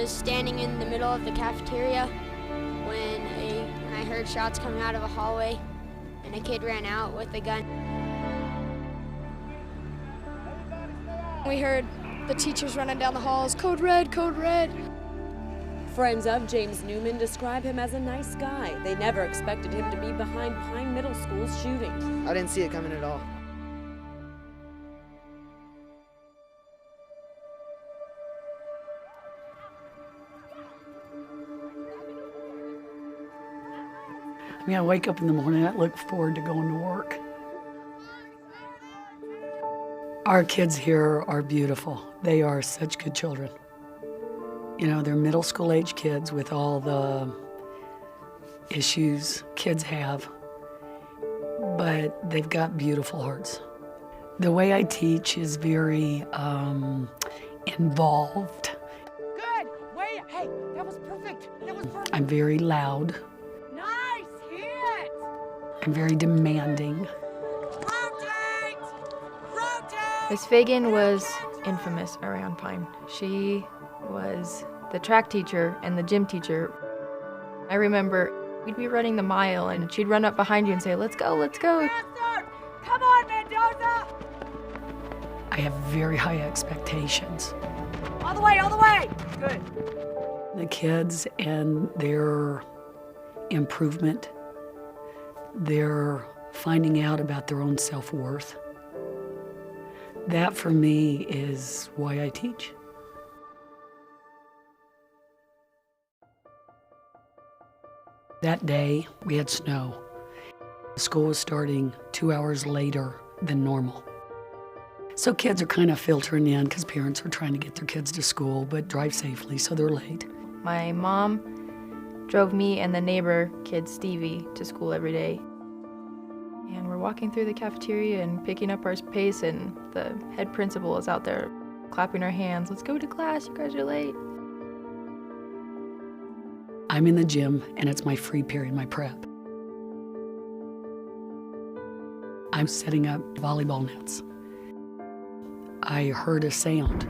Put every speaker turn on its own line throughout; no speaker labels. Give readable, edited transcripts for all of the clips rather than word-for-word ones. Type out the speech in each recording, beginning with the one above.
was standing in the middle of the cafeteria when I heard shots coming out of a hallway, and a kid ran out with a gun.
We heard the teachers running down the halls, "Code red, code red."
Friends of James Newman describe him as a nice guy. They never expected him to be behind Pine Middle School's shooting.
I didn't see it coming at all.
I mean, I wake up in the morning, I look forward to going to work. Our kids here are beautiful. They are such good children. You know, they're middle school age kids with all the issues kids have, but they've got beautiful hearts. The way I teach is very involved.
Good, wait, hey, that was perfect.
I'm very loud.
Nice, hit!
I'm very demanding.
Rotate! Rotate!
Miss Fagan was infamous around Pine. She was the track teacher and the gym teacher. I remember we'd be running the mile and she'd run up behind you and say, "Let's go, let's go."
Faster! Come on, Mendoza!
I have very high expectations.
All the way, all the way! Good.
The kids and their improvement, their finding out about their own self-worth. That for me is why I teach. That day, we had snow. School was starting 2 hours later than normal. So kids are kind of filtering in because parents are trying to get their kids to school, but drive safely, so they're late.
My mom drove me and the neighbor kid, Stevie, to school every day. And we're walking through the cafeteria and picking up our pace, and the head principal is out there clapping our hands. "Let's go to class, you guys are late."
I'm in the gym, and it's my free period, my prep. I'm setting up volleyball nets. I heard a sound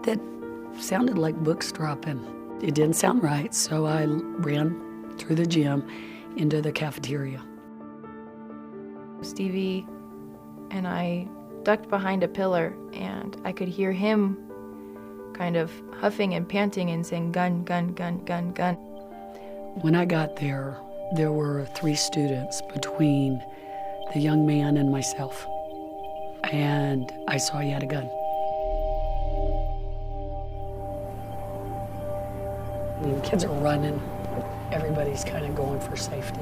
that sounded like books dropping. It didn't sound right, so I ran through the gym into the cafeteria.
Stevie and I ducked behind a pillar, and I could hear him kind of huffing and panting and saying, "Gun, gun, gun, gun, gun."
When I got there, there were 3 students between the young man and myself, and I saw he had a gun. The kids are running. Everybody's kind of going for safety.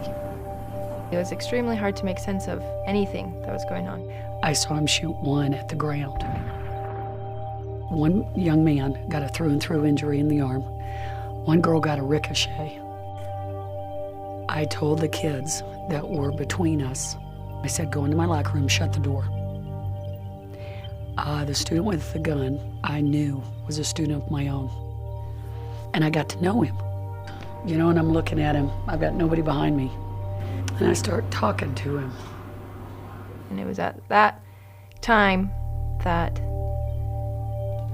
It was extremely hard to make sense of anything that was going on.
I saw him shoot one at the ground. One young man got a through-and-through injury in the arm. One girl got a ricochet. I told the kids that were between us, I said, "Go into my locker room, shut the door." The student with the gun I knew was a student of my own. And I got to know him. You know, and I'm looking at him, I've got nobody behind me. And I start talking to him.
And it was at that time that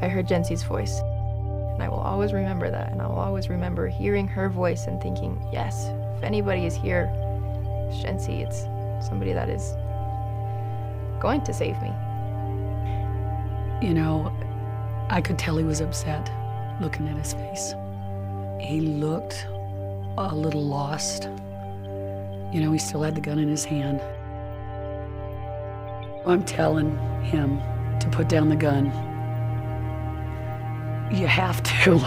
I heard Jencie's voice. And I will always remember that, and I will always remember hearing her voice and thinking, yes, if anybody is here, it's Jencie. It's somebody that is going to save me.
You know, I could tell he was upset looking at his face. He looked a little lost. You know, he still had the gun in his hand. I'm telling him to put down the gun. You have to.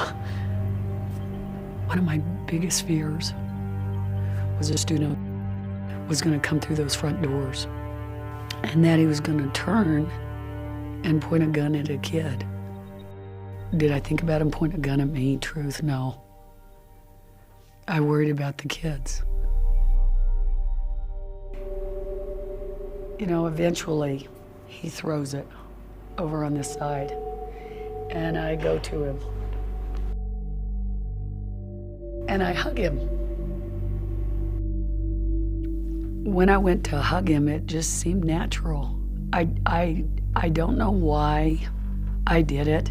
One of my biggest fears was a student was going to come through those front doors and that he was going to turn and point a gun at a kid. Did I think about him pointing a gun at me? Truth, no. I worried about the kids. You know, eventually he throws it over on this side, and I go to him. And I hug him. When I went to hug him, it just seemed natural. I don't know why I did it.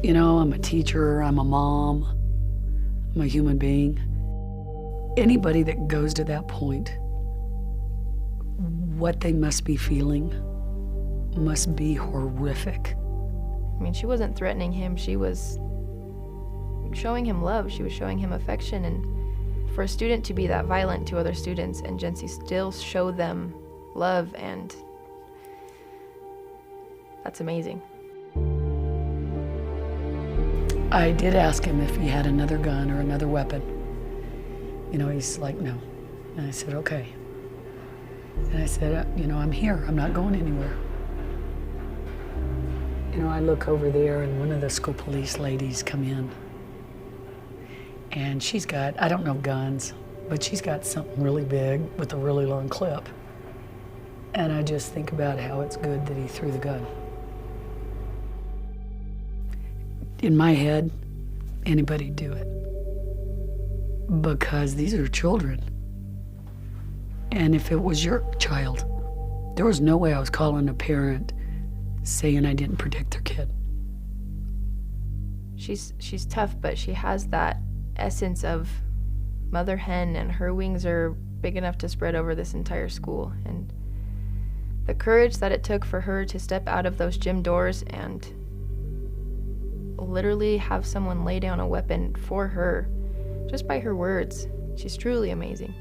You know, I'm a teacher, I'm a mom, I'm a human being. Anybody that goes to that point, what they must be feeling must be horrific.
I mean, she wasn't threatening him. She was showing him love. She was showing him affection. And for a student to be that violent to other students and Jencie still show them love, and that's amazing.
I did ask him if he had another gun or another weapon. You know, he's like, no. And I said, okay. And I said, you know, I'm here. I'm not going anywhere. You know, I look over there and one of the school police ladies come in. And she's got, I don't know guns, but she's got something really big with a really long clip. And I just think about how it's good that he threw the gun. In my head, anybody'd do it. Because these are children. And if it was your child, there was no way I was calling a parent saying I didn't protect their kid.
She's tough, but she has that essence of mother hen, and her wings are big enough to spread over this entire school. And the courage that it took for her to step out of those gym doors and literally have someone lay down a weapon for her just by her words, she's truly amazing.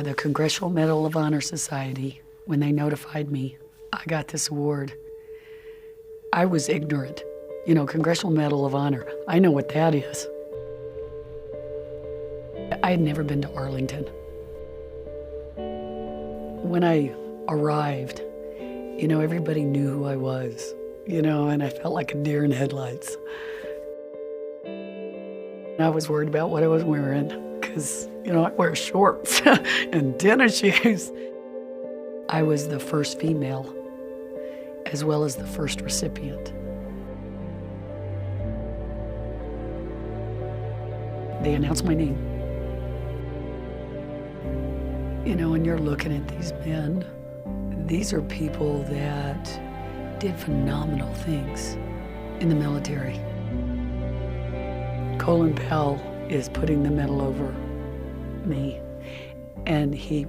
The Congressional Medal of Honor Society, when they notified me I got this award, I was ignorant. You know, Congressional Medal of Honor, I know what that is. I had never been to Arlington. When I arrived, you know, everybody knew who I was, you know, and I felt like a deer in headlights. I was worried about what I was wearing because, you know, I wear shorts and tennis shoes. I was the first female as well as the first recipient. They announced my name. You know, and you're looking at these men. These are people that did phenomenal things in the military. Colin Powell is putting the medal over me, and he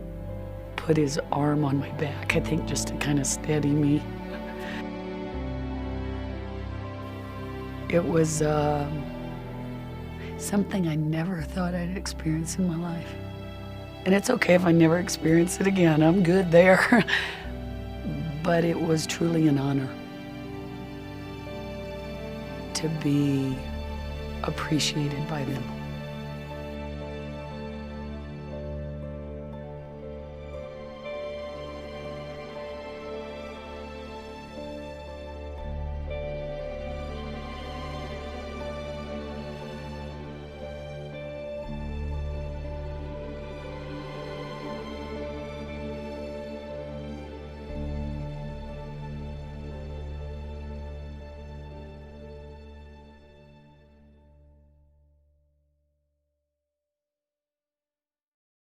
put his arm on my back, I think just to kind of steady me. It was something I never thought I'd experience in my life. And it's okay if I never experience it again. I'm good there. But it was truly an honor to be appreciated by them.